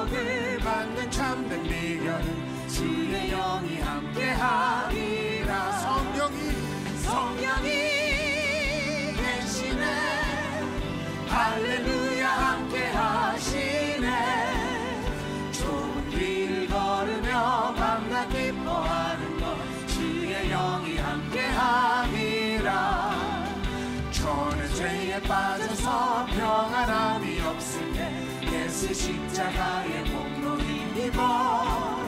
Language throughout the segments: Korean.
복을 받는 참된 비결은 주의 영이 함께하리라. 성령이 계시네. 할렐루야 함께하시네. 좁은 길 걸으며 밤낮 기뻐하는 것 주의 영이 함께하리라. 저는 죄에 빠져서 평안함이 없을 때 예수 십자가의 공로 힘입어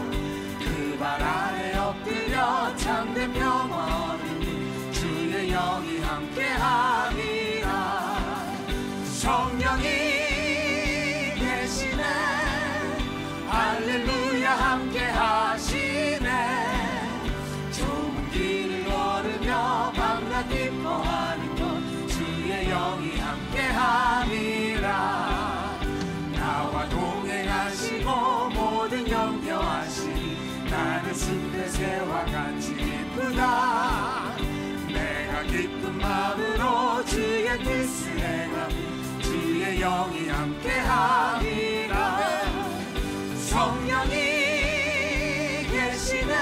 그 발 아래 엎드려 참된 평화 얻는 주의 영이 함께하리라. 성령이 계시네. 할렐루야 함께하시네. 좁은 길을 걸으며 밤낮 기뻐하는 것 주의 영이 함께하리라. 나와 동행하시고 모든 염려하시니 나는 숲의 새와 같이 기쁘다. 내가 기쁜 마음으로 주의 뜻을 행하니 주의 영이 함께하리라. 성령이 계시네.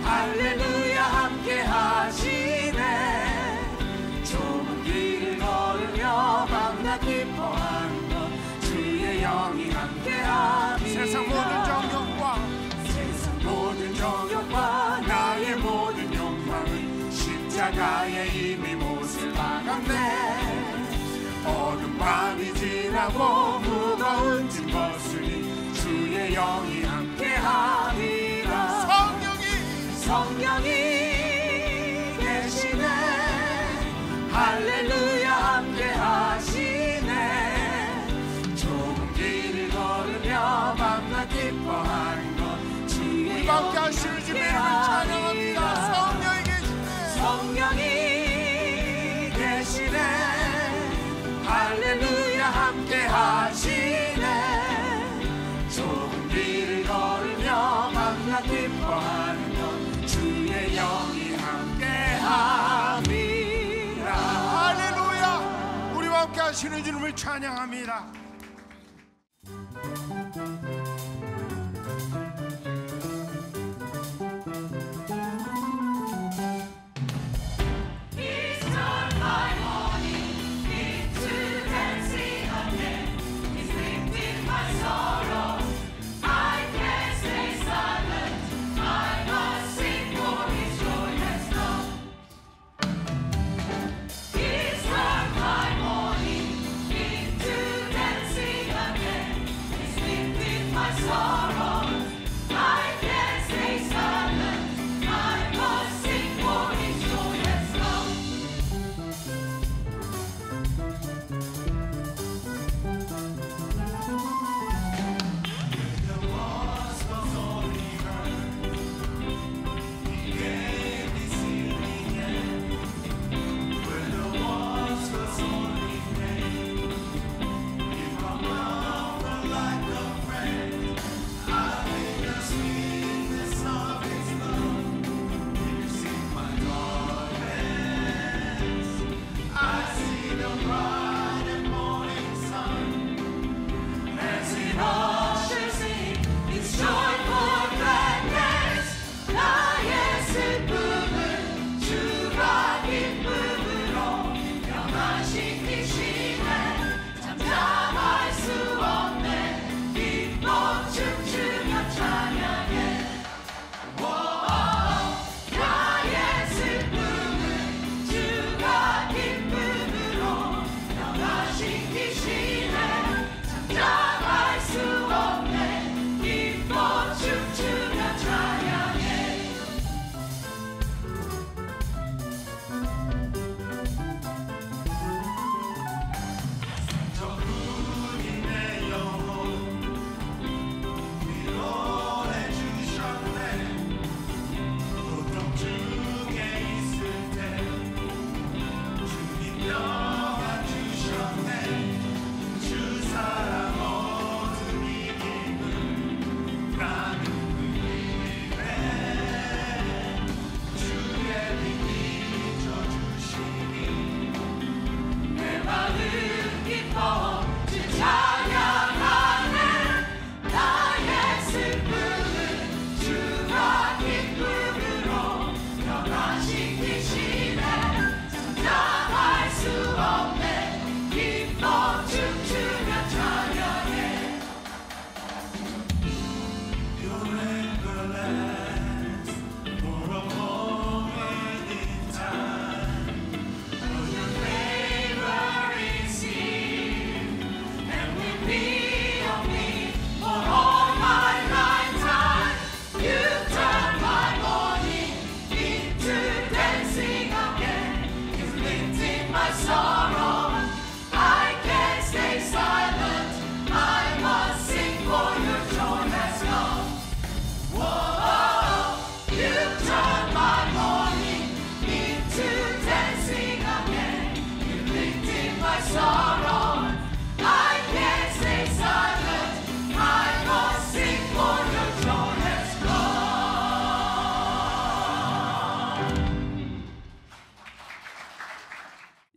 할렐루야 함께하시네. 좁은 길을 걸으며 밤낮 기뻐하는 것 주의 영이 함께하리라. 세상 모든 정욕과 나의 모든 욕망은 십자가에 이미 못을 박았네. 어두운 밤이 지나고 무거운 짐 벗으니 주의 영이 함께하리라. 성령이 계시네. 할렐루야 함께하시네. 좁은 길을 걸으며 밤낮 기뻐하는 것 주의 영이 함께하시는 주님을 찬양합니다. 성령이 계시네. 할렐루야 함께하시네. 좁은 길을 걸으며 밤낮 기뻐하는 것 주의 영이 함께함이라. 할렐루야. 우리와 함께 하시는 주님을 찬양합니다. He's turned my mourning into dancing.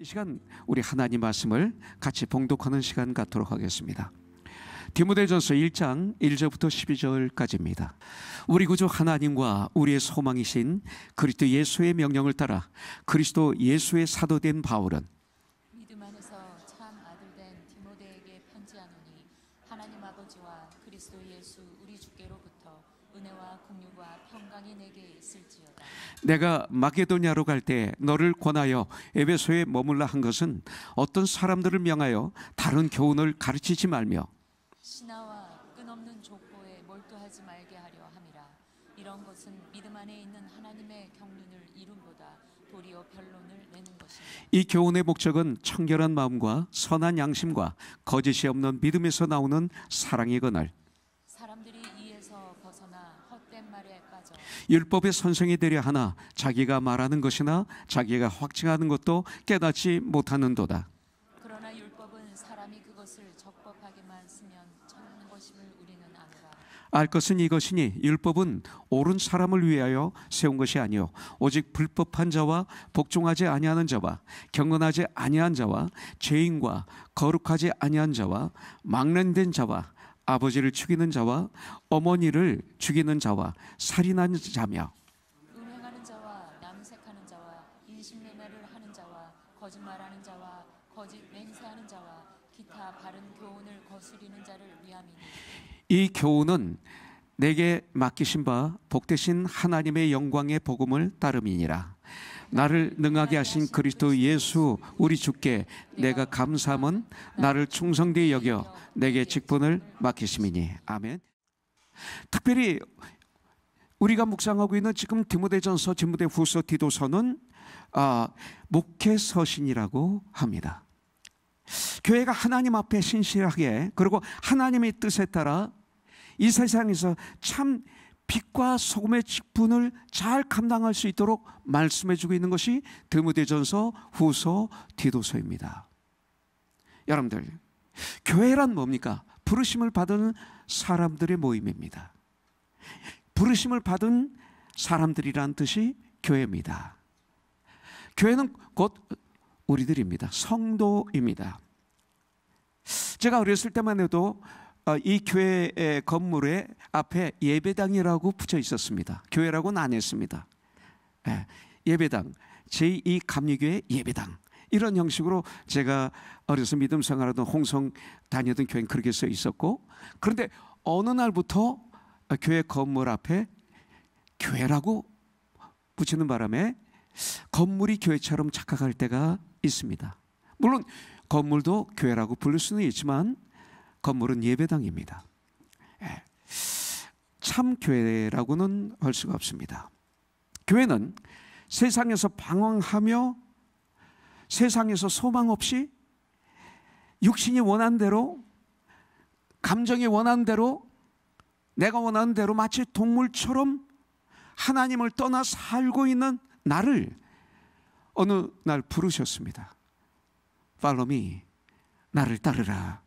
시간 우리 하나님 말씀을 같이 봉독하는 시간 갖도록 하겠습니다. 디모데전서 1장 1절부터 12절까지입니다. 우리 구주 하나님과 우리의 소망이신 그리스도 예수의 명령을 따라 그리스도 예수의 사도된 바울은 믿음 안에서 참 아들된 디모데에게 편지하노니 하나님 아버지와 그리스도 예수 우리 주께로부터 은혜와 긍휼과 평강이 내게 있을지어다. 내가 마게도냐로 갈 때 너를 권하여 에베소에 머물라 한 것은 어떤 사람들을 명하여 다른 교훈을 가르치지 말며 신하와 끝없는 족보에 몰두하지 말게 하려 함이라. 이런 것은 믿음 안에 있는 하나님의 경륜을 이룬보다 도리어 변론을 내는 것입니다. 이 교훈의 목적은 청결한 마음과 선한 양심과 거짓이 없는 믿음에서 나오는 사랑이거늘 사람들이 이에서 벗어나 헛된 말에 빠져 율법의 선생이 되려 하나 자기가 말하는 것이나 자기가 확증하는 것도 깨닫지 못하는도다. 그러나 율법은 사람이 그것을 적법하게만 쓰면 참는 것임을 우리는 아노라. 알 것은 이것이니 율법은 옳은 사람을 위하여 세운 것이 아니요 오직 불법한 자와 복종하지 아니하는 자와 경건하지 아니한 자와 죄인과 거룩하지 아니한 자와 망령된 자와 아버지를 죽이는 자와 어머니를 죽이는 자와 살인하는 자며 음행하는 자와 남색하는 자와 인신매매를 하는 자와 거짓말하는 자와 거짓 맹세하는 자와 기타 바른 교훈을 거스리는 자를 위함이니 이 교훈은 내게 맡기신 바 복되신 하나님의 영광의 복음을 따름이니라. 나를 능하게 하신 그리스도 예수 우리 주께 내가 감사함은 나를 충성되이 여겨 내게 직분을 맡기심이니. 아멘. 특별히 우리가 묵상하고 있는 지금 디모데전서, 디모데후서, 디도서는 목회서신이라고 합니다. 교회가 하나님 앞에 신실하게 그리고 하나님의 뜻에 따라 이 세상에서 참 빛과 소금의 직분을 잘 감당할 수 있도록 말씀해주고 있는 것이 디모데전서, 후서, 디도서입니다. 여러분들, 교회란 뭡니까? 부르심을 받은 사람들의 모임입니다. 부르심을 받은 사람들이란 뜻이 교회입니다. 교회는 곧 우리들입니다. 성도입니다. 제가 어렸을 때만 해도 이 교회의 건물에 앞에 예배당이라고 붙여 있었습니다. 교회라고는 안 했습니다. 예배당, 제2 감리교회 예배당, 이런 형식으로 제가 어려서 믿음 생활하던 홍성 다니던 교회는 그렇게 써 있었고, 그런데 어느 날부터 교회 건물 앞에 교회라고 붙이는 바람에 건물이 교회처럼 착각할 때가 있습니다. 물론 건물도 교회라고 부를 수는 있지만 건물은 예배당입니다. 참 교회라고는 할 수가 없습니다. 교회는 세상에서 방황하며 세상에서 소망 없이 육신이 원하는 대로, 감정이 원하는 대로, 내가 원하는 대로 마치 동물처럼 하나님을 떠나 살고 있는 나를 어느 날 부르셨습니다. Follow me, 나를 따르라.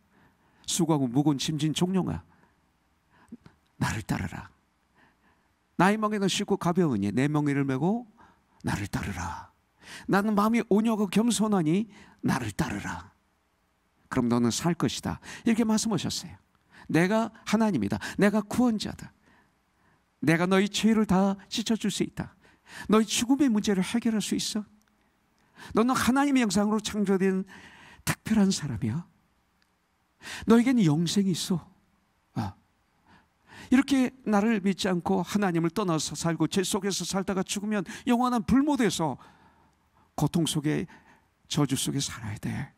수고하고 무거운 짐진 종려아, 나를 따르라. 나의 멍에는 쉽고 가벼우니 내 멍에를 메고 나를 따르라. 나는 마음이 온유하고 겸손하니 나를 따르라. 그럼 너는 살 것이다. 이렇게 말씀하셨어요. 내가 하나님이다. 내가 구원자다. 내가 너희 죄를 다 씻어줄 수 있다. 너희 죽음의 문제를 해결할 수 있어. 너는 하나님의 형상으로 창조된 특별한 사람이야. 너에게는 영생이 있어. 이렇게 나를 믿지 않고 하나님을 떠나서 살고 죄 속에서 살다가 죽으면 영원한 불못에서 고통 속에, 저주 속에 살아야 돼.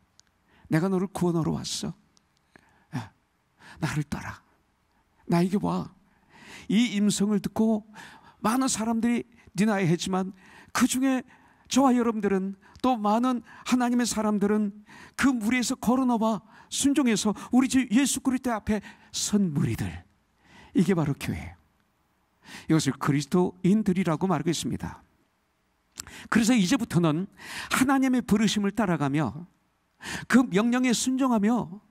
내가 너를 구원하러 왔어. 나를 따라. 나에게 와. 이 임성을 듣고 많은 사람들이 디나이 했지만 그 중에 저와 여러분들은, 또 많은 하나님의 사람들은 그 무리에서 걸어나와 순종해서 우리 주 예수 그리스도 앞에 선 무리들, 이게 바로 교회예요. 이것을 그리스도인들이라고 말하고 있습니다. 그래서 이제부터는 하나님의 부르심을 따라가며 그 명령에 순종하며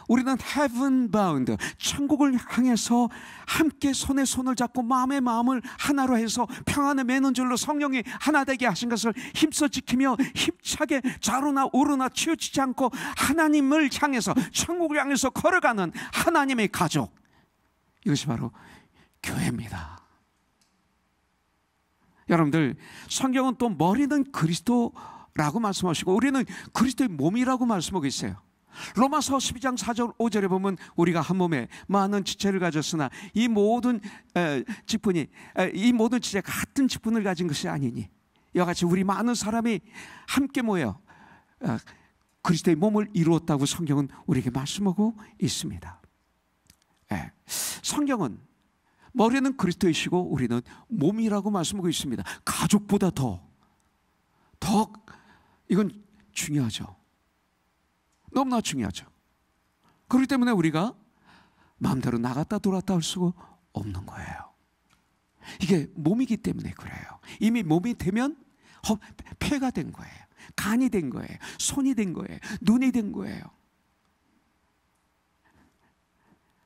우리는 heaven bound, 천국을 향해서 함께 손에 손을 잡고 마음에 마음을 하나로 해서 평안에 매는 줄로 성령이 하나 되게 하신 것을 힘써 지키며 힘차게 좌로나 우로나 치우치지 않고 하나님을 향해서, 천국을 향해서 걸어가는 하나님의 가족, 이것이 바로 교회입니다. 여러분들, 성경은 또 머리는 그리스도라고 말씀하시고 우리는 그리스도의 몸이라고 말씀하고 있어요. 로마서 12장 4절 5절에 보면 우리가 한 몸에 많은 지체를 가졌으나 이 모든 지체가 같은 직분을 가진 것이 아니니, 이와 같이 우리 많은 사람이 함께 모여 그리스도의 몸을 이루었다고 성경은 우리에게 말씀하고 있습니다. 성경은 머리는 그리스도이시고 우리는 몸이라고 말씀하고 있습니다. 가족보다 더 이건 중요하죠. 너무나 중요하죠. 그렇기 때문에 우리가 마음대로 나갔다 돌았다 할 수가 없는 거예요. 이게 몸이기 때문에 그래요. 이미 몸이 되면 폐가 된 거예요. 간이 된 거예요. 손이 된 거예요. 눈이 된 거예요.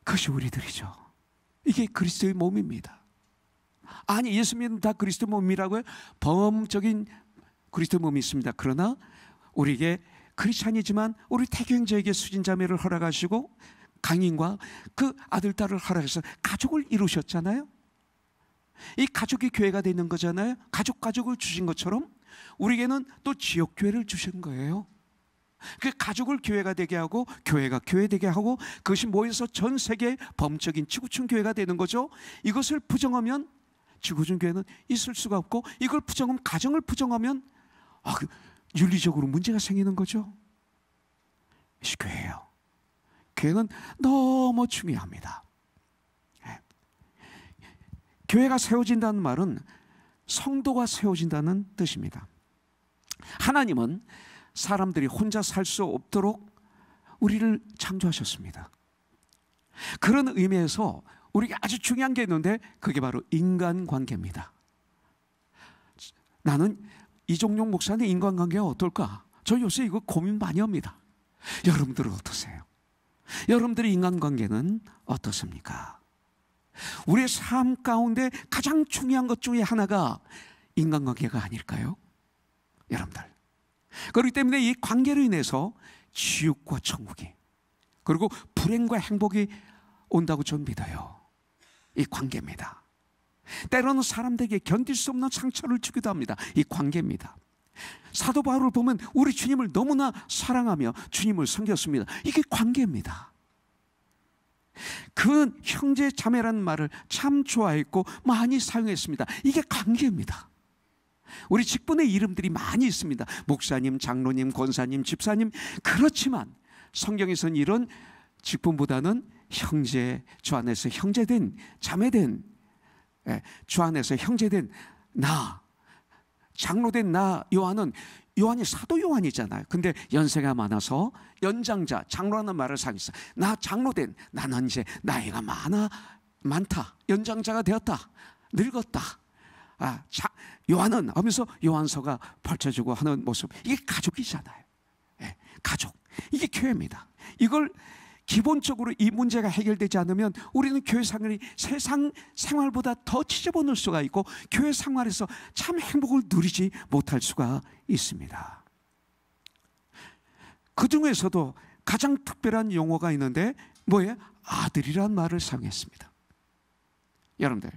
그것이 우리들이죠. 이게 그리스도의 몸입니다. 아니, 예수 믿는 다 그리스도 몸이라고요? 범적인 그리스도 몸이 있습니다. 그러나 우리에게 크리스찬이지만 우리 태교 형제에게 수진자매를 허락하시고 강인과 그 아들, 딸을 허락해서 가족을 이루셨잖아요. 이 가족이 교회가 되는 거잖아요. 가족을 주신 것처럼 우리에게는 또 지역교회를 주신 거예요. 그 가족을 교회가 되게 하고 교회가 교회 되게 하고 그것이 모여서 전 세계의 범적인 지구촌 교회가 되는 거죠. 이것을 부정하면 지구촌 교회는 있을 수가 없고, 이걸 부정하면, 가정을 부정하면 윤리적으로 문제가 생기는 거죠. 이것이 교회예요. 교회는 너무 중요합니다. 교회가 세워진다는 말은 성도가 세워진다는 뜻입니다. 하나님은 사람들이 혼자 살 수 없도록 우리를 창조하셨습니다. 그런 의미에서 우리가 아주 중요한 게 있는데 그게 바로 인간관계입니다. 나는 이종용 목사님 인간관계가 어떨까? 저 요새 이거 고민 많이 합니다. 여러분들은 어떠세요? 여러분들의 인간관계는 어떻습니까? 우리의 삶 가운데 가장 중요한 것 중에 하나가 인간관계가 아닐까요? 여러분들, 그렇기 때문에 이 관계로 인해서 지옥과 천국이, 그리고 불행과 행복이 온다고 저는 믿어요. 이 관계입니다. 때로는 사람들에게 견딜 수 없는 상처를 주기도 합니다. 이 관계입니다. 사도 바울을 보면 우리 주님을 너무나 사랑하며 주님을 섬겼습니다. 이게 관계입니다. 그 형제 자매라는 말을 참 좋아했고 많이 사용했습니다. 이게 관계입니다. 우리 직분의 이름들이 많이 있습니다. 목사님, 장로님, 권사님, 집사님. 그렇지만 성경에서는 이런 직분보다는 형제, 주 안에서 형제된, 자매된, 주 안에서 형제된 나, 장로된 나, 요한이 사도 요한이잖아요. 근데 연세가 많아서 연장자, 장로라는 말을 사용했어요. 나 장로된, 나는 이제 나이가 많다, 연장자가 되었다, 늙었다. 요한은 하면서 요한서가 펼쳐지고 하는 모습, 이게 가족이잖아요. 가족, 이게 교회입니다. 이걸 기본적으로 이 문제가 해결되지 않으면 우리는 교회 생활이 세상 생활보다 더 지저분할 수가 있고 교회 생활에서 참 행복을 누리지 못할 수가 있습니다. 그 중에서도 가장 특별한 용어가 있는데 뭐예요? 아들이란 말을 사용했습니다. 여러분들,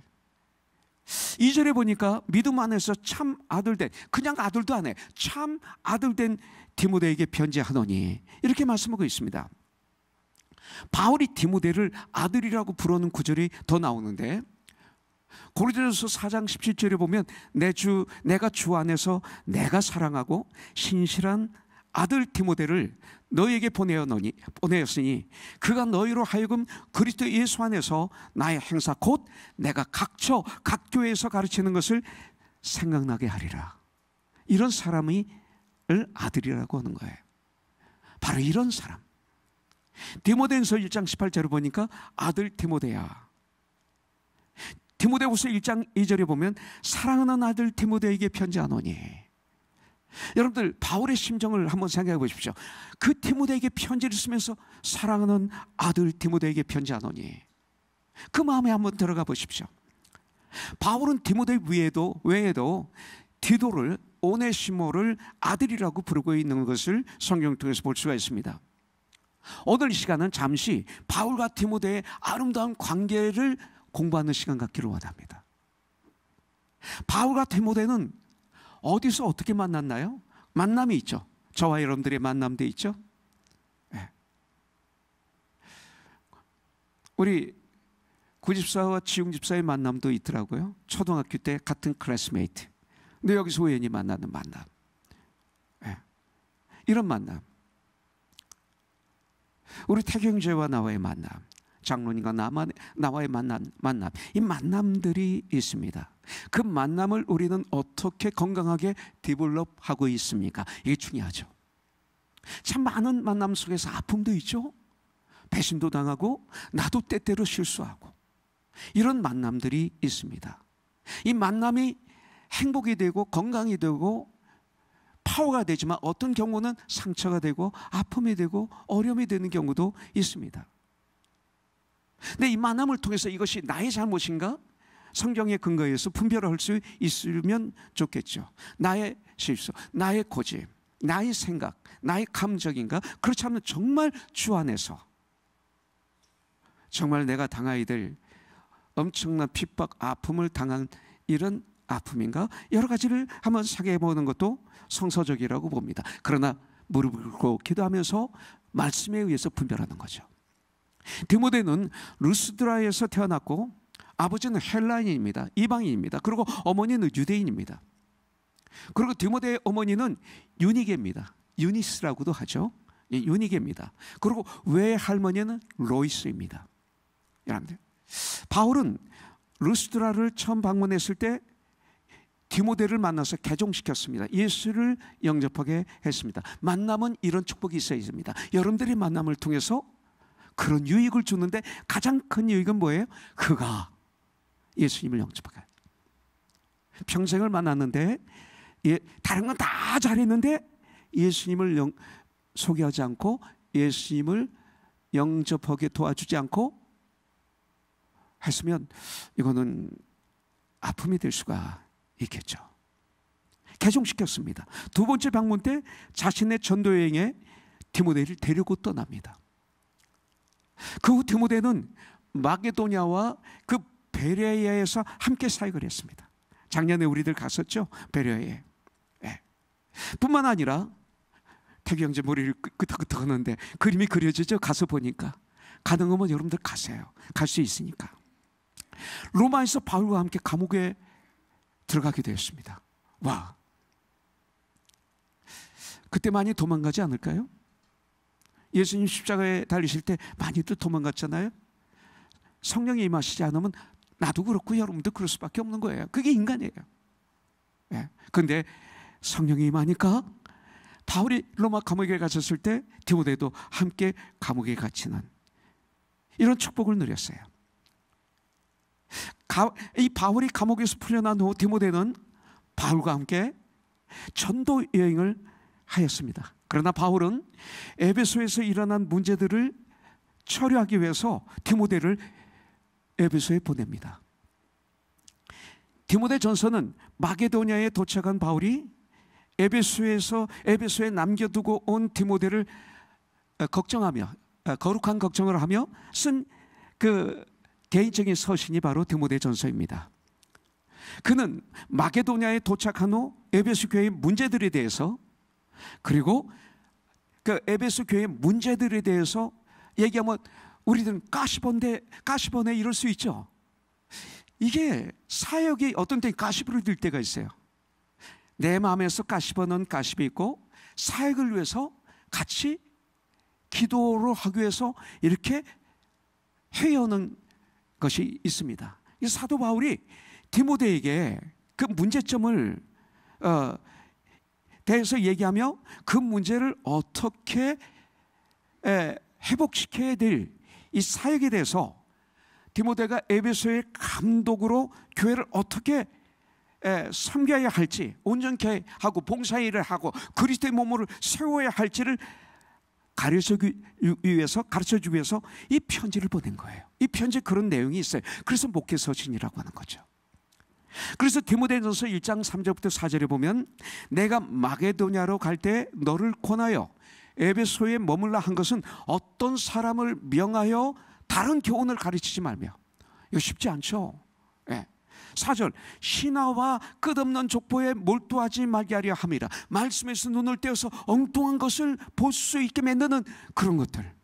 2절에 보니까 믿음 안에서 참 아들된, 그냥 아들도 안 해, 참 아들된 디모데에게 편지하노니, 이렇게 말씀하고 있습니다. 바울이 디모데를 아들이라고 부르는 구절이 더 나오는데, 고린도전서 4장 17절에 보면 내가 주 안에서 내가 사랑하고 신실한 아들 디모데를 너에게 보내었으니 그가 너희로 하여금 그리스도 예수 안에서 나의 행사 곧 내가 각 교회에서 가르치는 것을 생각나게 하리라. 이런 사람을 아들이라고 하는 거예요. 바로 이런 사람. 디모데전서 1장 18절을 보니까 아들 디모데야. 디모데후서 1장 2절에 보면 사랑하는 아들 디모데에게 편지하노니, 여러분들 바울의 심정을 한번 생각해 보십시오. 그 디모데에게 편지를 쓰면서 사랑하는 아들 디모데에게 편지하노니, 그 마음에 한번 들어가 보십시오. 바울은 디모데 외에도 디도를, 오네시모를 아들이라고 부르고 있는 것을 성경을 통해서 볼 수가 있습니다. 오늘 이 시간은 잠시 바울과 디모데의 아름다운 관계를 공부하는 시간 갖기를 원합니다. 바울과 디모데는 어디서 어떻게 만났나요? 만남이 있죠. 저와 여러분들의 만남도 있죠. 네. 우리 구집사와 지웅집사의 만남도 있더라고요. 초등학교 때 같은 클래스메이트. 근데 여기서 우연히 만나는 만남. 네. 이런 만남. 우리 태경제와 나와의 만남, 장로님과 나와의 만남, 이 만남들이 있습니다. 그 만남을 우리는 어떻게 건강하게 디벨롭하고 있습니까? 이게 중요하죠. 참 많은 만남 속에서 아픔도 있죠. 배신도 당하고 나도 때때로 실수하고 이런 만남들이 있습니다. 이 만남이 행복이 되고 건강이 되고 파워가 되지만 어떤 경우는 상처가 되고 아픔이 되고 어려움이 되는 경우도 있습니다. 근데 이 만남을 통해서 이것이 나의 잘못인가? 성경의 근거에서 분별할 수 있으면 좋겠죠. 나의 실수, 나의 고집, 나의 생각, 나의 감정인가? 그렇지 않으면 정말 주 안에서 정말 내가 당하게 될 엄청난 핍박, 아픔을 당한 이런 아픔인가? 여러 가지를 한번 생각해 보는 것도 성서적이라고 봅니다. 그러나 무릎을 꿇고 기도하면서 말씀에 의해서 분별하는 거죠. 디모데는 루스드라에서 태어났고 아버지는 헬라인입니다. 이방인입니다. 그리고 어머니는 유대인입니다. 그리고 디모데의 어머니는 유니게입니다. 유니스라고도 하죠. 유니게입니다. 그리고 외할머니는 로이스입니다. 여러분들, 바울은 루스드라를 처음 방문했을 때 디모데를 만나서 개종시켰습니다. 예수를 영접하게 했습니다. 만남은 이런 축복이 있어야 됩니다. 여러분들의 만남을 통해서 그런 유익을 주는데 가장 큰 유익은 뭐예요? 그가 예수님을 영접하게. 평생을 만났는데 다른 건 다 잘했는데 예수님을 소개하지 않고 예수님을 영접하게 도와주지 않고 했으면 이거는 아픔이 될 수가 있겠죠. 개종시켰습니다. 두 번째 방문 때 자신의 전도 여행에 디모데를 데리고 떠납니다. 그 후 디모데는 마게도냐와 그 베레아에서 함께 사역을 했습니다. 작년에 우리들 갔었죠, 베레아에. 네. 뿐만 아니라 태규 형제 머리를 끄덕끄덕 하는데 그림이 그려지죠. 가서 보니까. 가는 거면 여러분들 가세요. 갈 수 있으니까. 로마에서 바울과 함께 감옥에 들어가게 되었습니다. 와, 그때 많이 도망가지 않을까요? 예수님 십자가에 달리실 때 많이들 도망갔잖아요. 성령이 임하시지 않으면 나도 그렇고 여러분도 그럴 수밖에 없는 거예요. 그게 인간이에요. 그런데 성령이 임하니까 바울이 로마 감옥에 갇혔을 때 디모데도 함께 감옥에 갇히는 이런 축복을 누렸어요. 이 바울이 감옥에서 풀려난 후 디모데는 바울과 함께 전도 여행을 하였습니다. 그러나 바울은 에베소에서 일어난 문제들을 처리하기 위해서 디모데를 에베소에 보냅니다. 디모데 전서는 마게도냐에 도착한 바울이 에베소에 남겨두고 온 디모데를 걱정하며 거룩한 걱정을 하며 쓴 그 개인적인 서신이 바로 디모데 전서입니다. 그는 마게도냐에 도착한 후 에베소 교회의 문제들에 대해서 그리고 그 에베소 교회의 문제들에 대해서 얘기하면 우리들은 까시번에 이럴 수 있죠. 이게 사역이 어떤 때 가시부를 들 때가 있어요. 내 마음에서 까시번은 까시비 있고 사역을 위해서 같이 기도를 하기 위해서 이렇게 회의하는 것이 있습니다. 이 사도 바울이 디모데에게 그 문제점을 대해서 얘기하며 그 문제를 어떻게 회복시켜야 될 이 사역에 대해서 디모데가 에베소의 감독으로 교회를 어떻게 섬겨야 할지, 온전케 하고 봉사일을 하고 그리스도의 몸을 세워야 할지를 가르쳐주기 위해서 이 편지를 보낸 거예요. 이 편지에 그런 내용이 있어요. 그래서 목회서신이라고 하는 거죠. 그래서 디모데전서 1장 3절부터 4절에 보면 내가 마게도냐로 갈 때 너를 권하여 에베소에 머물라 한 것은 어떤 사람을 명하여 다른 교훈을 가르치지 말며. 이거 쉽지 않죠. 4절 신하와 끝없는 족보에 몰두하지 말게 하려 함이라. 말씀에서 눈을 떼어서 엉뚱한 것을 볼 수 있게 만드는 그런 것들,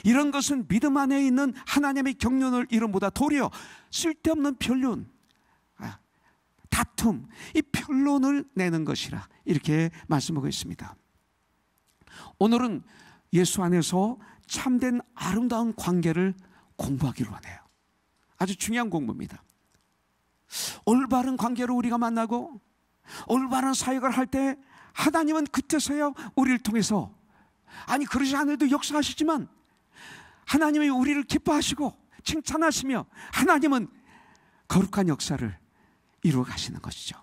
이런 것은 믿음 안에 있는 하나님의 경륜을 이름보다 도리어 쓸데없는 변론, 다툼, 이 변론을 내는 것이라 이렇게 말씀하고 있습니다. 오늘은 예수 안에서 참된 아름다운 관계를 공부하기로 하네요. 아주 중요한 공부입니다. 올바른 관계로 우리가 만나고 올바른 사역을 할 때 하나님은 그때서야 우리를 통해서, 아니 그러지 않아도 역사하시지만 하나님이 우리를 기뻐하시고 칭찬하시며 하나님은 거룩한 역사를 이루어 가시는 것이죠.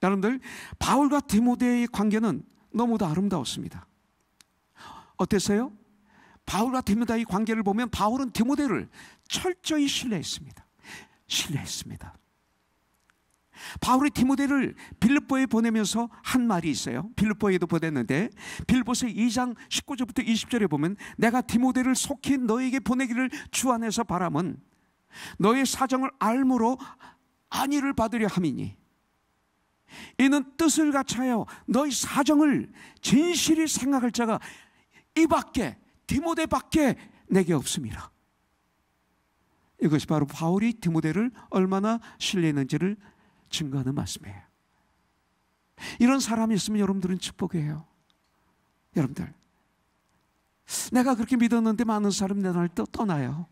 여러분들, 바울과 디모데의 관계는 너무도 아름다웠습니다. 어땠어요? 바울과 디모데의 관계를 보면 바울은 디모데를 철저히 신뢰했습니다. 바울이 디모데를 빌립보에 보내면서 한 말이 있어요. 빌립보에도 보냈는데 빌립보서 2장 19절부터 20절에 보면 내가 디모데를 속히 너에게 보내기를 주 안에서 바람은 너의 사정을 알므로 안위를 받으려 함이니 이는 뜻을 갖춰요 너의 사정을 진실히 생각할 자가 이 밖에 디모데 밖에 내게 없음이라. 이것이 바로 바울이 디모데를 얼마나 신뢰했는지를 증거하는 말씀이에요. 이런 사람이 있으면 여러분들은 축복이에요. 여러분들, 내가 그렇게 믿었는데 많은 사람이 내 나를 떠나요.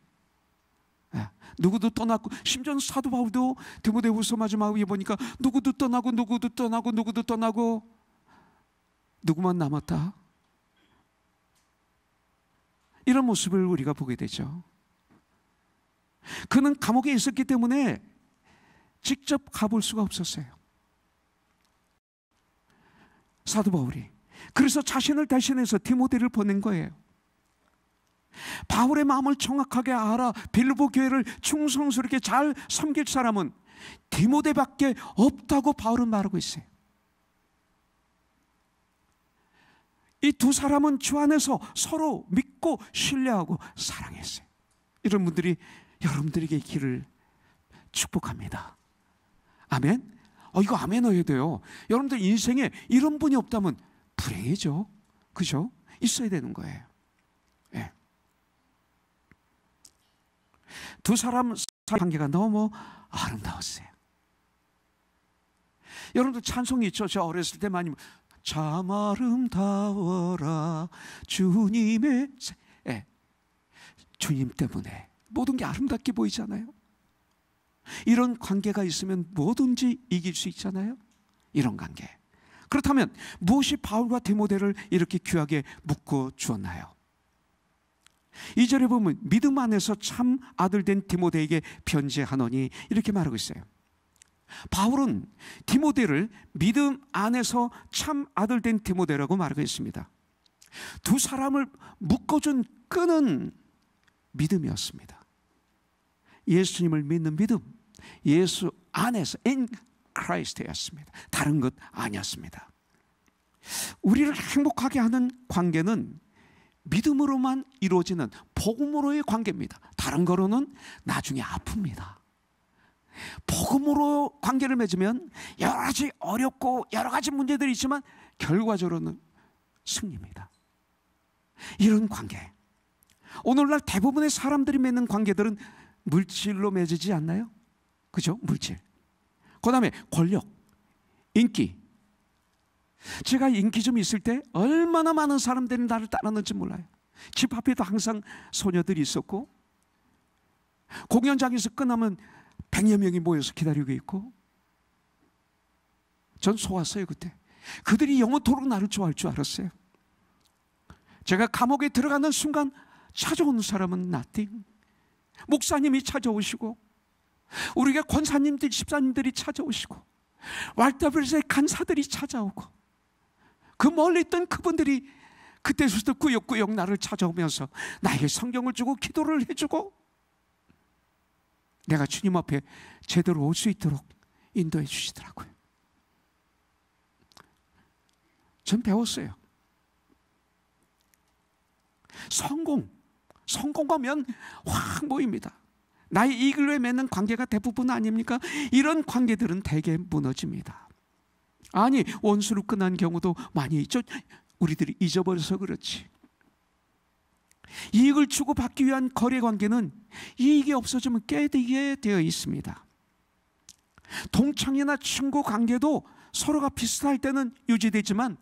누구도 떠났고, 심지어 사도 바울도 디모데후서 마지막에 보니까 누구도 떠나고 누구만 남았다, 이런 모습을 우리가 보게 되죠. 그는 감옥에 있었기 때문에 직접 가볼 수가 없었어요, 사도 바울이. 그래서 자신을 대신해서 디모데를 보낸 거예요. 바울의 마음을 정확하게 알아 빌립보 교회를 충성스럽게 잘 섬길 사람은 디모데밖에 없다고 바울은 말하고 있어요. 이 두 사람은 주 안에서 서로 믿고 신뢰하고 사랑했어요. 이런 분들이 여러분들에게 있기를 축복합니다. 아멘? 이거 아멘 해야 돼요. 여러분들 인생에 이런 분이 없다면 불행해져. 그죠? 있어야 되는 거예요. 네. 두 사람 관계가 너무 아름다웠어요. 여러분들 찬송이 있죠? 저 어렸을 때 많이 참 아름다워라 주님의 주님 때문에 모든 게 아름답게 보이잖아요. 이런 관계가 있으면 뭐든지 이길 수 있잖아요. 이런 관계. 그렇다면 무엇이 바울과 디모데를 이렇게 귀하게 묶어 주었나요? 2절에 보면 믿음 안에서 참 아들 된 디모데에게 편지하노니 이렇게 말하고 있어요. 바울은 디모데를 믿음 안에서 참 아들 된 디모데라고 말하고 있습니다. 두 사람을 묶어준 끈은 믿음이었습니다. 예수님을 믿는 믿음, 예수 안에서 in Christ였습니다. 다른 것 아니었습니다. 우리를 행복하게 하는 관계는 믿음으로만 이루어지는 복음으로의 관계입니다. 다른 거로는 나중에 아픕니다. 복음으로 관계를 맺으면 여러 가지 어렵고 여러 가지 문제들이 있지만 결과적으로는 승리입니다. 이런 관계, 오늘날 대부분의 사람들이 맺는 관계들은 물질로 맺지 않나요? 그죠? 물질. 그 다음에 권력, 인기. 제가 인기 좀 있을 때 얼마나 많은 사람들이 나를 따랐는지 몰라요. 집 앞에도 항상 소녀들이 있었고 공연장에서 끝나면 100여 명이 모여서 기다리고 있고, 전 속았어요 그때. 그들이 영원토록 나를 좋아할 줄 알았어요. 제가 감옥에 들어가는 순간 찾아오는 사람은 nothing. 목사님이 찾아오시고 우리가 권사님들, 집사님들이 찾아오시고 왈다브리스의 간사들이 찾아오고 그 멀리 있던 그분들이 그때부터 꾸역꾸역 나를 찾아오면서 나에게 성경을 주고 기도를 해주고 내가 주님 앞에 제대로 올 수 있도록 인도해 주시더라고요. 전 배웠어요. 성공하면 확 모입니다. 나의 이익을 위해 맺는 관계가 대부분 아닙니까? 이런 관계들은 대개 무너집니다. 아니, 원수로 끝난 경우도 많이 있죠. 우리들이 잊어버려서 그렇지. 이익을 주고받기 위한 거래관계는 이익이 없어지면 깨지게 되어 있습니다. 동창이나 친구 관계도 서로가 비슷할 때는 유지되지만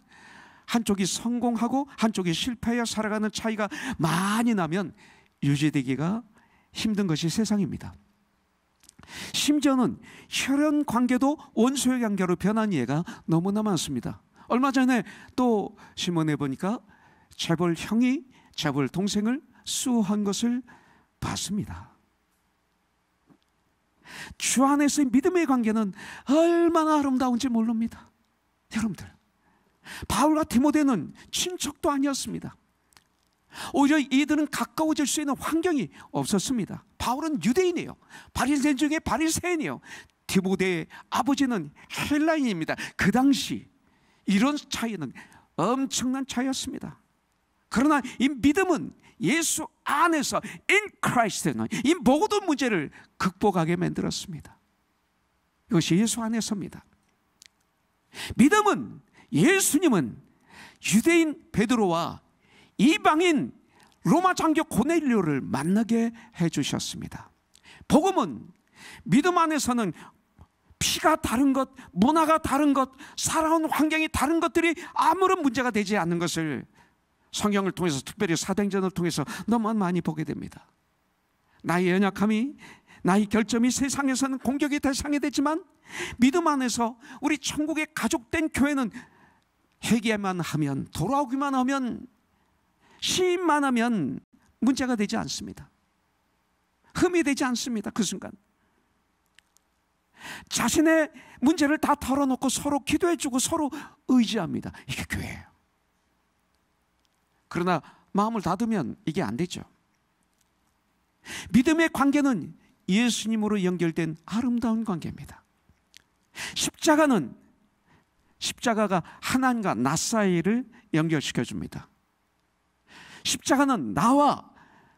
한쪽이 성공하고 한쪽이 실패하여 살아가는 차이가 많이 나면 유지되기가 힘든 것이 세상입니다. 심지어는 혈연 관계도 원수의 관계로 변한 예가 너무나 많습니다. 얼마 전에 또 신문에 보니까 재벌 형이 재벌 동생을 수호한 것을 봤습니다. 주 안에서의 믿음의 관계는 얼마나 아름다운지 모릅니다. 여러분들, 바울과 디모데는 친척도 아니었습니다. 오히려 이들은 가까워질 수 있는 환경이 없었습니다. 바울은 유대인이에요. 바리새인 중에 바리새인이에요. 디모데의 아버지는 헬라인입니다. 그 당시 이런 차이는 엄청난 차이였습니다. 그러나 이 믿음은 예수 안에서 in Christ는 이 모든 문제를 극복하게 만들었습니다. 이것이 예수 안에서입니다. 믿음은 예수님은 유대인 베드로와 이방인 로마 장교 고넬료를 만나게 해주셨습니다. 복음은 믿음 안에서는 피가 다른 것, 문화가 다른 것, 살아온 환경이 다른 것들이 아무런 문제가 되지 않는 것을 성경을 통해서, 특별히 사도행전을 통해서 너무 많이 보게 됩니다. 나의 연약함이, 나의 결점이 세상에서는 공격의 대상이 되지만 믿음 안에서 우리 천국의 가족된 교회는 회개만 하면, 돌아오기만 하면, 시인만 하면 문제가 되지 않습니다. 흠이 되지 않습니다. 그 순간 자신의 문제를 다 털어놓고 서로 기도해주고 서로 의지합니다. 이게 교회예요. 그러나 마음을 닫으면 이게 안 되죠. 믿음의 관계는 예수님으로 연결된 아름다운 관계입니다. 십자가가 하나님과 나 사이를 연결시켜 줍니다. 십자가는 나와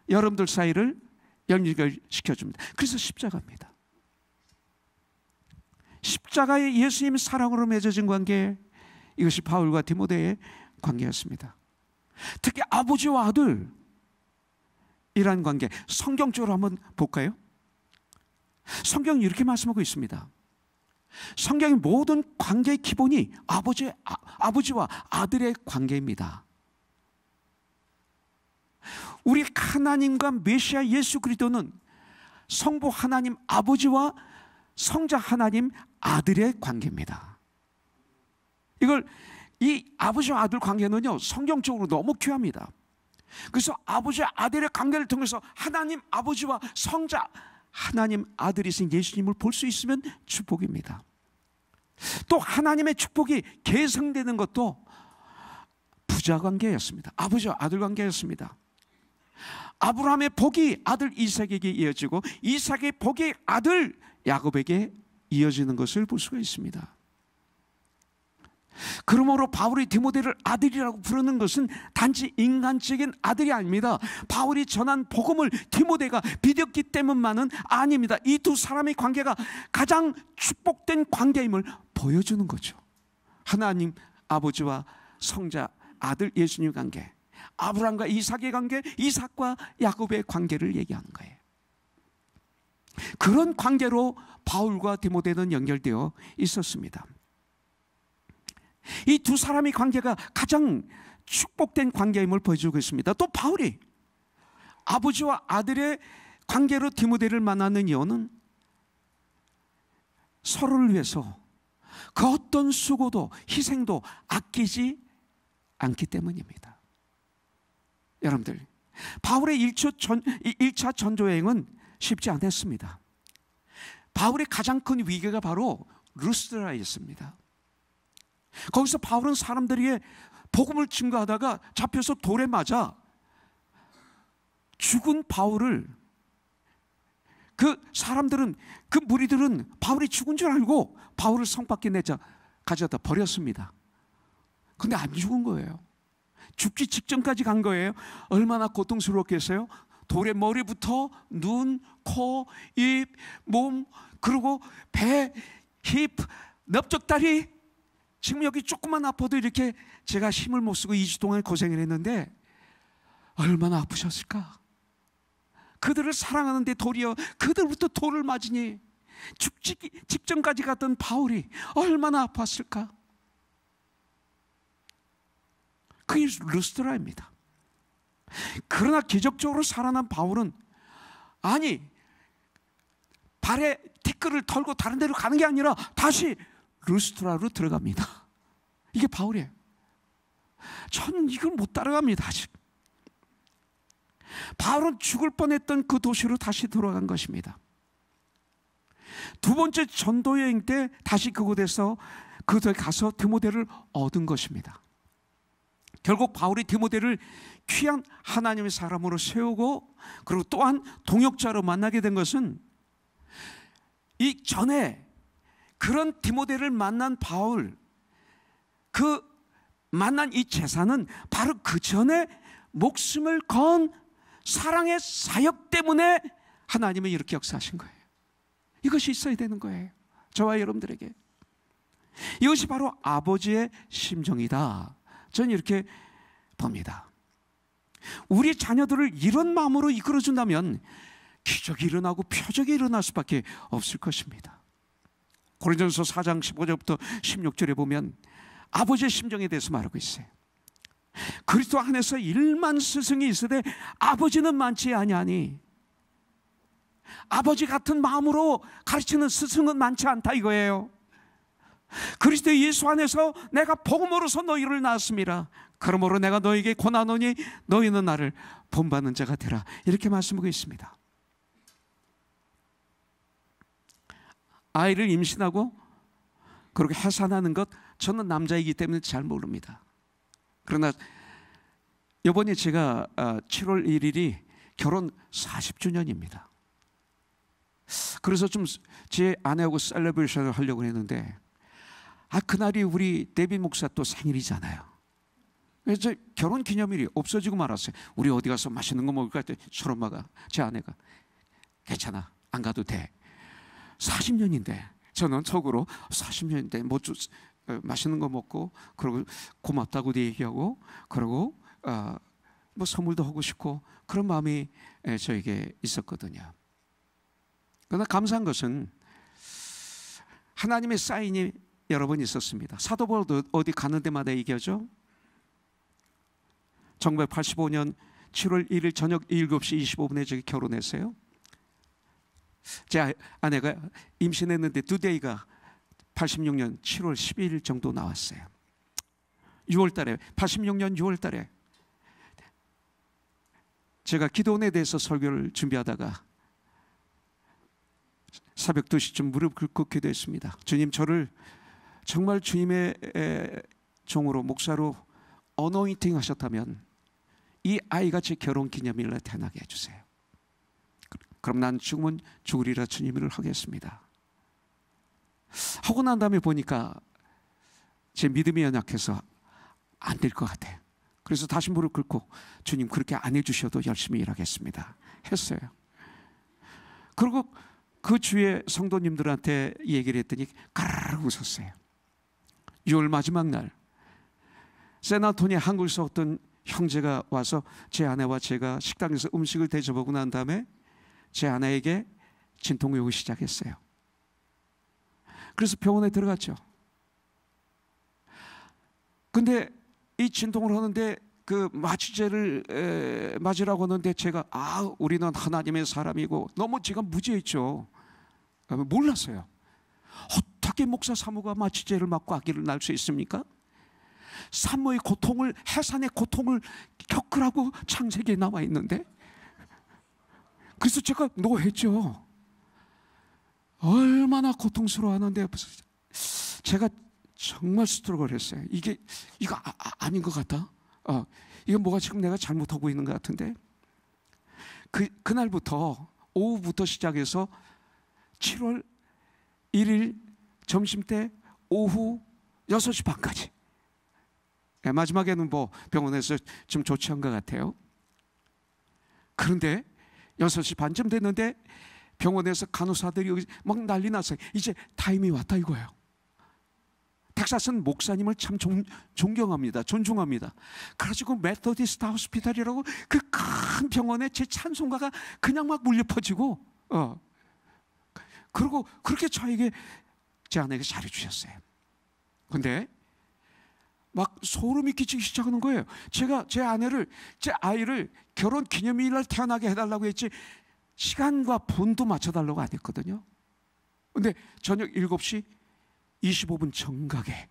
여러분들 사이를 연결시켜 줍니다. 그래서 십자가입니다. 십자가의 예수님 사랑으로 맺어진 관계, 이것이 바울과 디모데의 관계였습니다. 특히 아버지와 아들, 이란 관계, 성경적으로 한번 볼까요? 성경이 이렇게 말씀하고 있습니다. 성경의 모든 관계의 기본이 아버지와 아들의 관계입니다. 우리 하나님과 메시아 예수 그리스도는 성부 하나님 아버지와 성자 하나님 아들의 관계입니다. 이 아버지와 아들 관계는요, 성경적으로 너무 귀합니다. 그래서 아버지와 아들의 관계를 통해서 하나님 아버지와 성자 하나님 아들이신 예수님을 볼 수 있으면 축복입니다. 또 하나님의 축복이 계승되는 것도 부자 관계였습니다. 아버지와 아들 관계였습니다. 아브라함의 복이 아들 이삭에게 이어지고 이삭의 복이 아들 야곱에게 이어지는 것을 볼 수가 있습니다. 그러므로 바울이 디모데를 아들이라고 부르는 것은 단지 인간적인 아들이 아닙니다. 바울이 전한 복음을 디모데가 믿었기 때문만은 아닙니다. 이 두 사람의 관계가 가장 축복된 관계임을 보여주는 거죠. 하나님 아버지와 성자 아들 예수님 관계, 아브라함과 이삭의 관계, 이삭과 야곱의 관계를 얘기하는 거예요. 그런 관계로 바울과 디모데는 연결되어 있었습니다. 이 두 사람의 관계가 가장 축복된 관계임을 보여주고 있습니다. 또 바울이 아버지와 아들의 관계로 디모데를 만나는 이유는 서로를 위해서 그 어떤 수고도 희생도 아끼지 않기 때문입니다. 여러분들, 바울의 1차 전도여행은 쉽지 않았습니다. 바울의 가장 큰 위기가 바로 루스드라였습니다. 거기서 바울은 사람들에게 복음을 증거하다가 잡혀서 돌에 맞아 죽은 바울을 그 사람들은, 그 무리들은 바울이 죽은 줄 알고 바울을 성 밖에 가져다 버렸습니다. 근데 안 죽은 거예요. 죽기 직전까지 간 거예요. 얼마나 고통스러웠겠어요? 돌에 머리부터 눈, 코, 입, 몸, 그리고 배, 힙, 넓적다리, 지금 여기 조금만 아파도 이렇게 제가 힘을 못 쓰고 2주 동안 고생을 했는데 얼마나 아프셨을까? 그들을 사랑하는데 도리어 그들부터 돌을 맞으니 죽기 직전까지 갔던 바울이 얼마나 아팠을까? 그게 루스드라입니다. 그러나 기적적으로 살아난 바울은 아니 발에 티끌을 털고 다른 데로 가는 게 아니라 다시 루스드라로 들어갑니다. 이게 바울이에요. 저는 이걸 못 따라갑니다. 아직. 바울은 죽을 뻔했던 그 도시로 다시 돌아간 것입니다. 두 번째 전도 여행 때 다시 그곳에 가서 디모데를 얻은 것입니다. 결국 바울이 디모데를 귀한 하나님의 사람으로 세우고 그리고 또한 동역자로 만나게 된 것은 이 전에 그런 디모데를 만난 바울, 그 만난 이 제사는 바로 그 전에 목숨을 건 사랑의 사역 때문에 하나님은 이렇게 역사하신 거예요. 이것이 있어야 되는 거예요. 저와 여러분들에게. 이것이 바로 아버지의 심정이다. 저는 이렇게 봅니다. 우리 자녀들을 이런 마음으로 이끌어준다면 기적이 일어나고 표적이 일어날 수밖에 없을 것입니다. 고린도전서 4장 15절부터 16절에 보면 아버지의 심정에 대해서 말하고 있어요. 그리스도 안에서 1만 스승이 있으되 아버지는 많지 아니하니 아버지 같은 마음으로 가르치는 스승은 많지 않다 이거예요. 그리스도 예수 안에서 내가 복음으로서 너희를 낳았습니다. 그러므로 내가 너희에게 권하노니 너희는 나를 본받는 자가 되라. 이렇게 말씀하고 있습니다. 아이를 임신하고 그렇게 해산하는 것 저는 남자이기 때문에 잘 모릅니다. 그러나 이번에 제가 7월 1일이 결혼 40주년입니다. 그래서 좀 제 아내하고 셀레브레이션을 하려고 했는데 그날이 우리 데빈 목사 또 생일이잖아요. 그래서 결혼 기념일이 없어지고 말았어요. 우리 어디 가서 맛있는 거 먹을까 했더니 술 엄마가, 제 아내가 괜찮아 안 가도 돼. 40년인데 저는 속으로 40년인데 뭐 맛있는 거 먹고 그리고 고맙다고도 얘기하고 그리고 뭐 선물도 하고 싶고 그런 마음이 저에게 있었거든요. 그러나 감사한 것은 하나님의 사인이 여러 번 있었습니다. 사도 바울도 어디 가는 데마다 얘기하죠. 1985년 7월 1일 저녁 7시 25분에 저기 결혼했어요. 제 아내가 임신했는데 두데이가 86년 7월 12일 정도 나왔어요. 6월 달에 86년 6월 달에 제가 기도원에 대해서 설교를 준비하다가 새벽 2시쯤 무릎 꿇고 기도했습니다. 주님, 저를 정말 주님의 종으로 목사로 어노인팅 하셨다면 이 아이가 제 결혼 기념일에 태어나게 해주세요. 그럼 난 죽으면 죽으리라 주님을 하겠습니다. 하고 난 다음에 보니까 제 믿음이 연약해서 안 될 것 같아요. 그래서 다시 무릎 꿇고 주님 그렇게 안 해주셔도 열심히 일하겠습니다 했어요. 그리고 그 주위에 성도님들한테 얘기를 했더니 가르르 웃었어요. 6월 마지막 날 샌안토니에 한국에서 어떤 형제가 와서 제 아내와 제가 식당에서 음식을 대접하고 난 다음에 제 아내에게 진통이 오기 시작했어요. 그래서 병원에 들어갔죠. 근데 이 진통을 하는데 그 마취제를 맞으라고 하는데 제가 우리는 하나님의 사람이고 너무 제가 무지했죠. 몰랐어요. 어떻게 목사 사모가 마취제를 맞고 아기를 낳을 수 있습니까? 산모의 고통을, 해산의 고통을 겪으라고 창세기에 나와 있는데, 그래서 제가 노했죠. 얼마나 고통스러워하는데 제가 정말 스트럭을 했어요. 이거 아닌 것 같다. 이거 뭐가 지금 내가 잘못하고 있는 것 같은데. 그날부터 오후부터 시작해서 7월 1일 점심때 오후 6시 반까지. 마지막에는 뭐 병원에서 좀 조치한 것 같아요. 그런데 6시 반쯤 됐는데 병원에서 간호사들이 막 난리 났어요. 이제 타임이 왔다 이거예요. 텍사스는 목사님을 참 존경합니다. 존중합니다. 그래가지고 메토디스트 하우스피탈이라고 그 큰 병원에 제 찬송가가 그냥 막 물려 퍼지고 그리고 그렇게 제 아내에게 잘해주셨어요. 근데 막 소름이 끼치기 시작하는 거예요. 제가 제 아이를 결혼 기념일 날 태어나게 해달라고 했지 시간과 분도 맞춰달라고 안 했거든요. 근데 저녁 7시 25분 정각에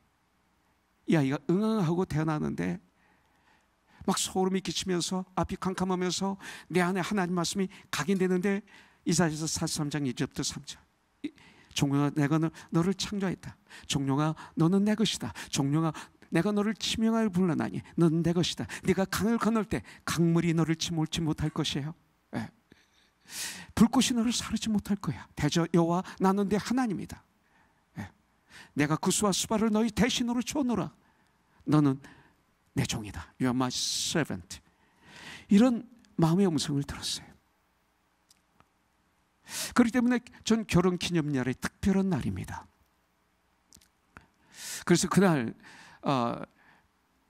이 아이가 응앙하고 태어나는데 막 소름이 끼치면서 앞이 캄캄하면서 내 안에 하나님 말씀이 각인되는데 이사야서 43장 2절부터 3절. 종룡아 내가 너를 창조했다. 종룡아 너는 내 것이다. 종룡아 내가 너를 치명하여 불러나니 너는 내 것이다. 네가 강을 건널 때 강물이 너를 침몰치 못할 것이에요. 불꽃이 너를 사르지 못할 거야. 대저 여호와 나는 내 하나님이다. 내가 구스와 수발을 너희 대신으로 주어노라. 너는 내 종이다. You are my servant. 이런 마음의 음성을 들었어요. 그렇기 때문에 전 결혼기념날이 특별한 날입니다. 그래서 그날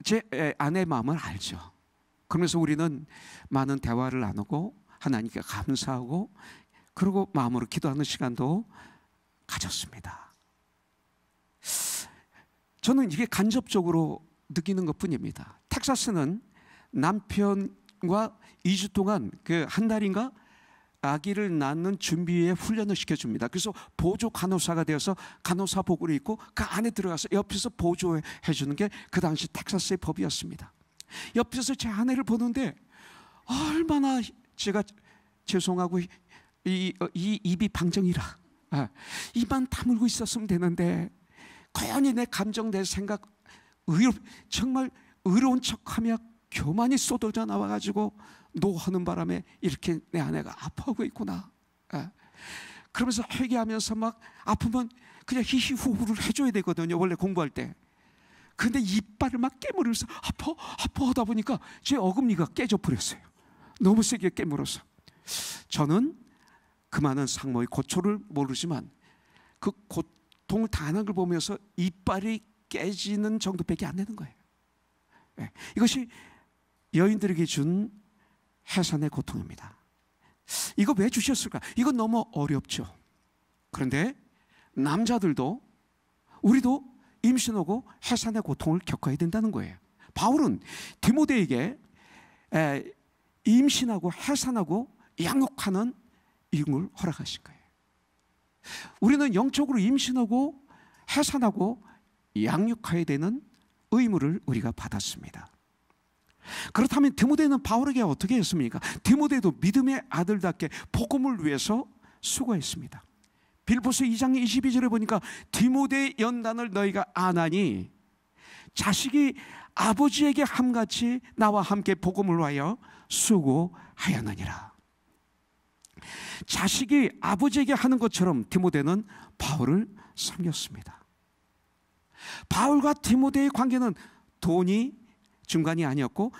제 아내의 마음을 알죠. 그러면서 우리는 많은 대화를 나누고 하나님께 감사하고 그리고 마음으로 기도하는 시간도 가졌습니다. 저는 이게 간접적으로 느끼는 것뿐입니다. 텍사스는 남편과 2주 동안 한 달인가 아기를 낳는 준비에 훈련을 시켜줍니다. 그래서 보조 간호사가 되어서 간호사복을 입고 그 안에 들어가서 옆에서 보조해 주는 게 그 당시 텍사스의 법이었습니다. 옆에서 제 아내를 보는데 얼마나 제가 죄송하고 이 입이 방정이라 입만 다물고 있었으면 되는데 고연히 내 감정, 내 생각 정말 의로운 척하며 교만이 쏟아져 나와가지고 노하는 바람에 이렇게 내 아내가 아파하고 있구나. 그러면서 회개하면서 막 아프면 그냥 히히후후를 해줘야 되거든요. 원래 공부할 때. 근데 이빨을 막 깨물으면서 아파하다 보니까 제 어금니가 깨져 버렸어요. 너무 세게 깨물어서. 저는 그 많은 상모의 고초를 모르지만 그 고통을 당하는 걸 보면서 이빨이 깨지는 정도밖에 안 되는 거예요. 이것이 여인들에게 준 해산의 고통입니다. 이거 왜 주셨을까? 이건 너무 어렵죠. 그런데 남자들도 우리도 임신하고 해산의 고통을 겪어야 된다는 거예요. 바울은 디모데에게 임신하고 해산하고 양육하는 이름을 허락하신 거예요. 우리는 영적으로 임신하고 해산하고 양육해야 되는 의무를 우리가 받았습니다. 그렇다면 디모데는 바울에게 어떻게 했습니까? 디모데도 믿음의 아들답게 복음을 위해서 수고했습니다. 빌보서 2장 22절에 보니까 디모데의 연단을 너희가 아나니 자식이 아버지에게 함같이 나와 함께 복음을 위하여 수고하였느니라. 자식이 아버지에게 하는 것처럼 디모데는 바울을 섬겼습니다. 바울과 디모데의 관계는 돈이 중간이 아니었고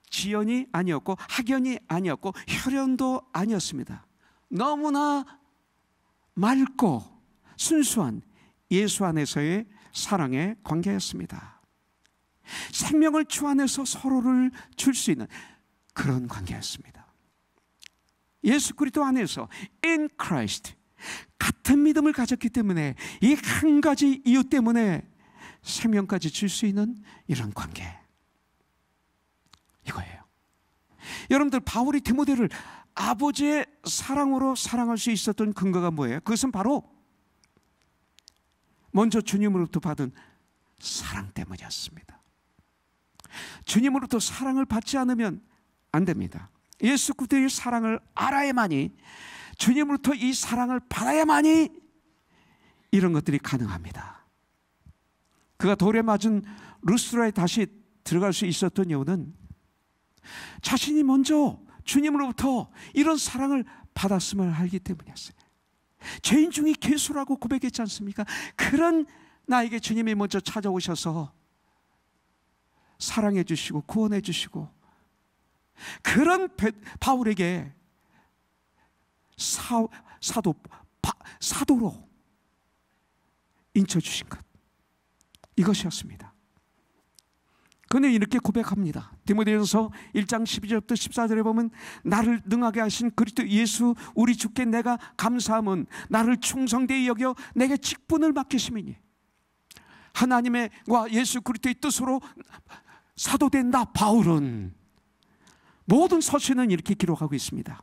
지연이 아니었고 학연이 아니었고 혈연도 아니었습니다. 너무나 맑고 순수한 예수 안에서의 사랑의 관계였습니다. 생명을 주 안에서 서로를 줄 수 있는 그런 관계였습니다. 예수 그리스도 안에서 in Christ 같은 믿음을 가졌기 때문에 이 한 가지 이유 때문에 생명까지 줄 수 있는 이런 관계, 이거예요. 여러분들, 바울이 디모데를 아버지의 사랑으로 사랑할 수 있었던 근거가 뭐예요? 그것은 바로 먼저 주님으로부터 받은 사랑 때문이었습니다. 주님으로부터 사랑을 받지 않으면 안 됩니다. 예수 그리스도의 사랑을 알아야만이, 주님으로부터 이 사랑을 받아야만이 이런 것들이 가능합니다. 그가 돌에 맞은 루스드라에 다시 들어갈 수 있었던 이유는 자신이 먼저 주님으로부터 이런 사랑을 받았음을 알기 때문이었어요. 죄인 중에 괴수라고 고백했지 않습니까? 그런 나에게 주님이 먼저 찾아오셔서 사랑해 주시고 구원해 주시고, 그런 바울에게 사도로 인쳐주신 것, 이것이었습니다. 그는 이렇게 고백합니다. 디모데전서 1장 12절부터 14절에 보면, 나를 능하게 하신 그리스도 예수 우리 주께 내가 감사함은 나를 충성되이 여겨 내게 직분을 맡기심이니, 하나님과 예수 그리스도의 뜻으로 사도된 나 바울은, 모든 서신은 이렇게 기록하고 있습니다.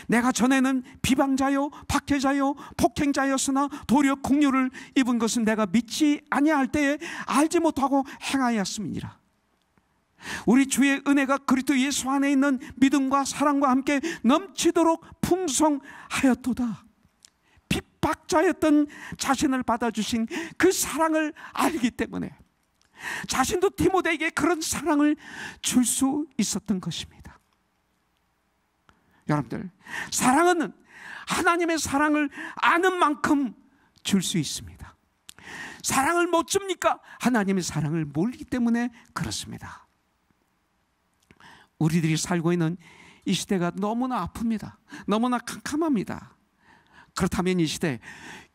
내가 전에는 비방자요 박해자요 폭행자였으나 도리어 긍휼을 입은 것은 내가 믿지 아니할 때에 알지 못하고 행하였음이니라. 우리 주의 은혜가 그리스도 예수 안에 있는 믿음과 사랑과 함께 넘치도록 풍성하였도다. 핍박자였던 자신을 받아주신 그 사랑을 알기 때문에 자신도 디모데에게 그런 사랑을 줄 수 있었던 것입니다. 여러분들, 사랑은 하나님의 사랑을 아는 만큼 줄 수 있습니다. 사랑을 못 줍니까? 하나님의 사랑을 모르기 때문에 그렇습니다. 우리들이 살고 있는 이 시대가 너무나 아픕니다. 너무나 캄캄합니다. 그렇다면 이 시대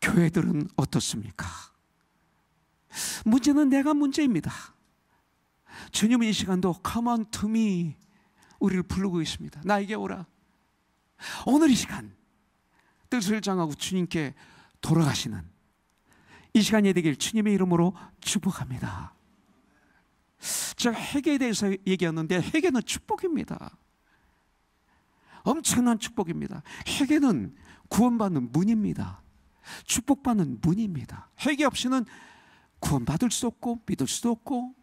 교회들은 어떻습니까? 문제는 내가 문제입니다. 주님은 이 시간도 Come on to me 우리를 부르고 있습니다. 나에게 오라. 오늘 이 시간 뜻을 정하고 주님께 돌아가시는 이 시간이 되길 주님의 이름으로 축복합니다. 제가 회개에 대해서 얘기했는데, 회개는 축복입니다. 엄청난 축복입니다. 회개는 구원받는 문입니다. 축복받는 문입니다. 회개 없이는 구원받을 수 없고 믿을 수도 없고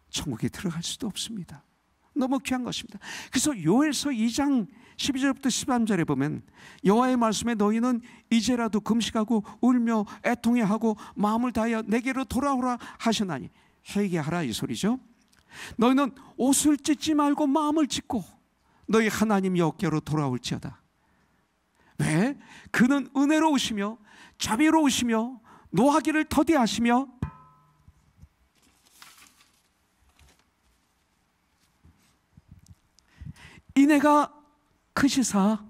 천국에 들어갈 수도 없습니다. 너무 귀한 것입니다. 그래서 요엘서 2장 12절부터 13절에 보면, 여호와의 말씀에 너희는 이제라도 금식하고 울며 애통해하고 마음을 다하여 내게로 돌아오라 하셨나니, 회개하라 이 소리죠. 너희는 옷을 찢지 말고 마음을 찢고 너희 하나님 여호와께로 돌아올지어다. 왜? 그는 은혜로우시며 자비로우시며 노하기를 더디하시며 인애가 크시사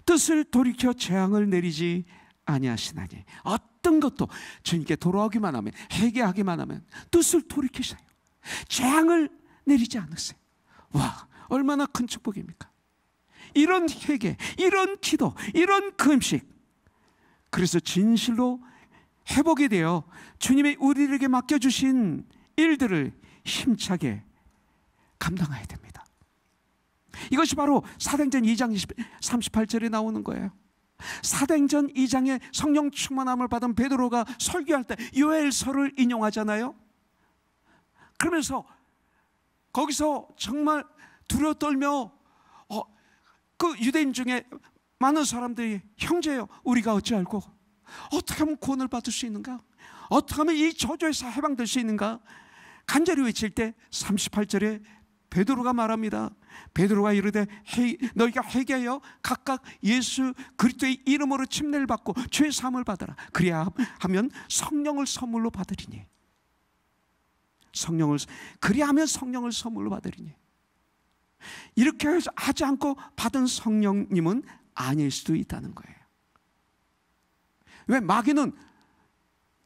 뜻을 돌이켜 재앙을 내리지 아니하시나니. 어떤 것도 주님께 돌아오기만 하면, 회개하기만 하면 뜻을 돌이키셔요. 재앙을 내리지 않으세요. 와, 얼마나 큰 축복입니까? 이런 회개, 이런 기도, 이런 금식, 그래서 진실로 회복이 되어 주님이 우리에게 맡겨주신 일들을 힘차게 감당해야 됩니다. 이것이 바로 사도행전 2장 38절에 나오는 거예요. 사도행전 2장에 성령 충만함을 받은 베드로가 설교할 때 요엘서를 인용하잖아요. 그러면서 거기서 정말 두려워 떨며 그 유대인 중에 많은 사람들이, 형제여 우리가 어찌알고 어떻게 하면 구원을 받을 수 있는가, 어떻게 하면 이 저주에서 해방될 수 있는가 간절히 외칠 때 38절에 베드로가 말합니다. 베드로가 이르되 너희가 회개하여 각각 예수 그리스도의 이름으로 침례를 받고 죄 사함을 받아라. 그래야 하면 성령을 선물로 받으리니. 그리하면 성령을 선물로 받으리니. 이렇게 하지 않고 받은 성령님은 아닐 수도 있다는 거예요. 왜? 마귀는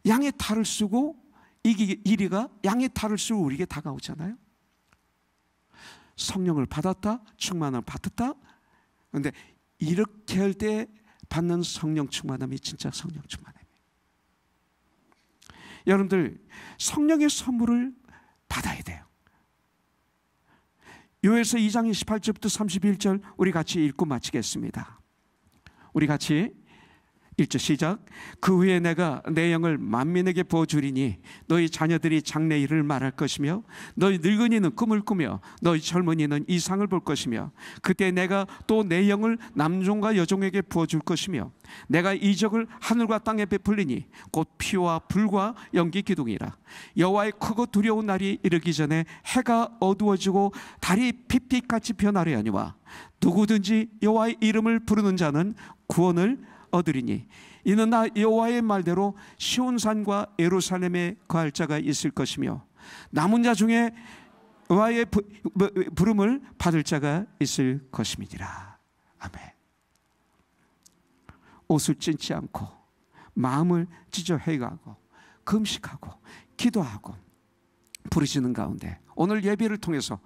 양의 탈을 쓰고 이리가 양의 탈을 쓰고 우리에게 다가오잖아요. 성령을 받았다, 충만을 받았다. 그런데 이렇게 할 때 받는 성령 충만함이 진짜 성령 충만함이에요. 여러분들, 성령의 선물을 받아야 돼요. 요엘서 2장 28절부터 31절 우리 같이 읽고 마치겠습니다. 우리 같이 1절 시작. 그 후에 내가 내 영을 만민에게 부어주리니 너희 자녀들이 장래 일을 말할 것이며 너희 늙은이는 꿈을 꾸며 너희 젊은이는 이상을 볼 것이며 그때 내가 또 내 영을 남종과 여종에게 부어줄 것이며 내가 이적을 하늘과 땅에 베풀리니 곧 피와 불과 연기 기둥이라. 여호와의 크고 두려운 날이 이르기 전에 해가 어두워지고 달이 핏빛같이 변하려 하니와 누구든지 여호와의 이름을 부르는 자는 구원을 얻으리니 이는 나 여호와의 말대로 시온산과 예루살렘에 거할 자가 있을 것이며 남은 자 중에 여호와의 부름을 받을 자가 있을 것임이니라. 아멘. 옷을 찢지 않고 마음을 찢어 회개하고 금식하고 기도하고 부르시는 가운데 오늘 예배를 통해서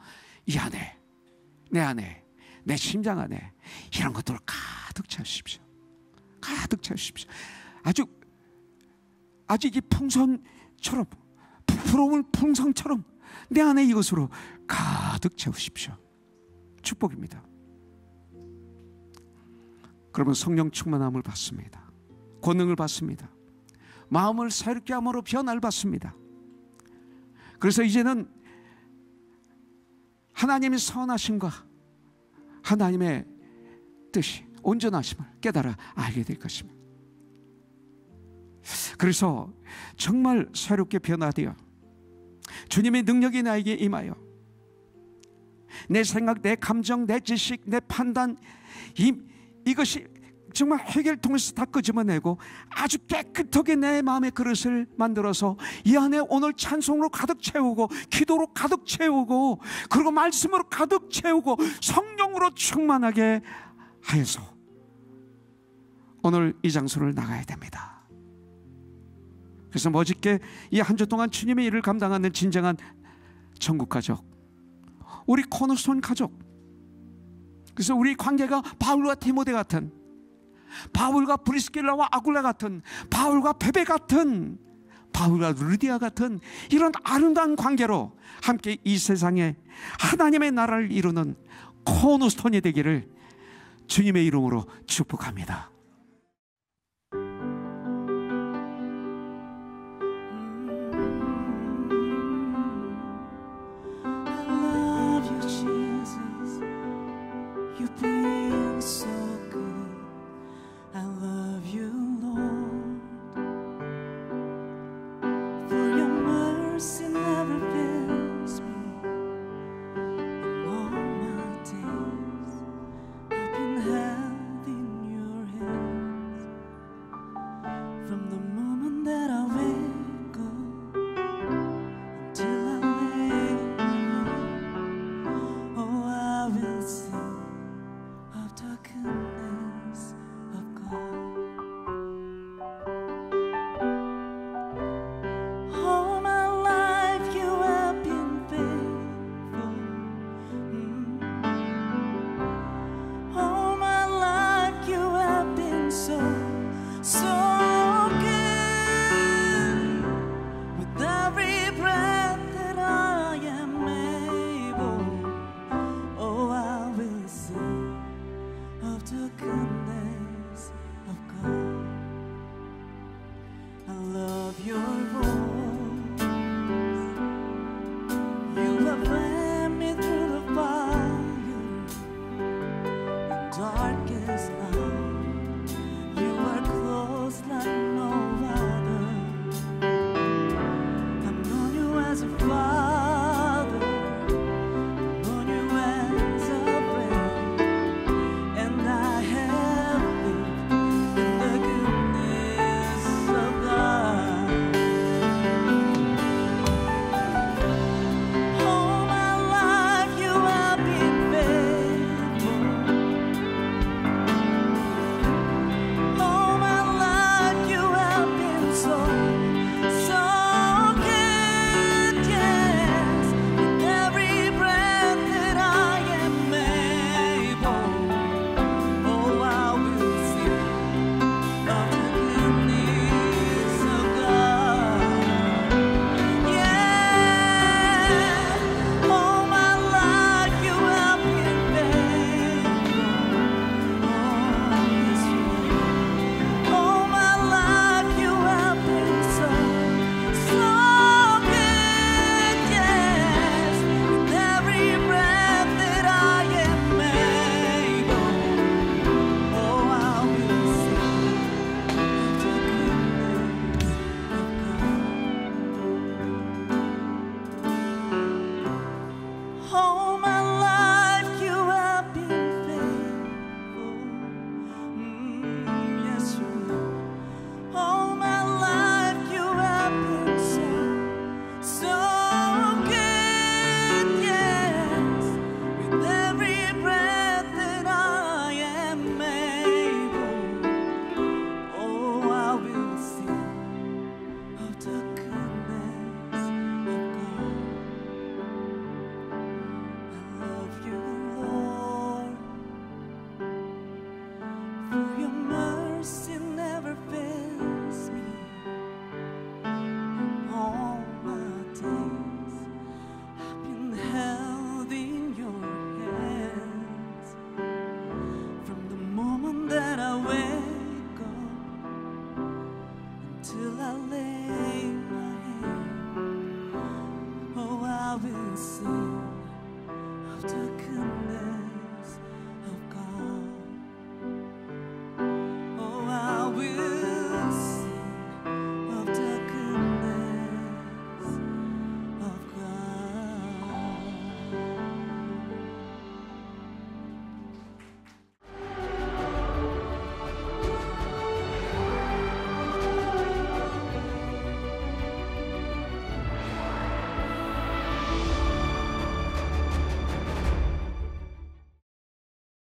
이 안에 내 안에 내 심장 안에 이런 것들을 가득 채우십시오. 가득 채우십시오. 아주 이 풍선처럼 부러운 풍선처럼 내 안에 이것으로 가득 채우십시오. 축복입니다. 그러면 성령 충만함을 받습니다. 권능을 받습니다. 마음을 새롭게 함으로 변화를 받습니다. 그래서 이제는 하나님의 선하심과 하나님의 뜻이 온전하심을 깨달아 알게 될 것입니다. 그래서 정말 새롭게 변화되어 주님의 능력이 나에게 임하여 내 생각, 내 감정, 내 지식, 내 판단 이것이 정말 회개를 통해서 다 끄집어내고 아주 깨끗하게 내 마음의 그릇을 만들어서 이 안에 오늘 찬송으로 가득 채우고 기도로 가득 채우고 그리고 말씀으로 가득 채우고 성령으로 충만하게 하여서 오늘 이 장소를 나가야 됩니다. 그래서 멋있게 이 한 주 동안 주님의 일을 감당하는 진정한 천국 가족, 우리 코너스톤 가족, 그래서 우리 관계가 바울과 디모데 같은, 바울과 브리스길라와 아굴라 같은, 바울과 베베 같은, 바울과 루디아 같은 이런 아름다운 관계로 함께 이 세상에 하나님의 나라를 이루는 코너스톤이 되기를 주님의 이름으로 축복합니다. From the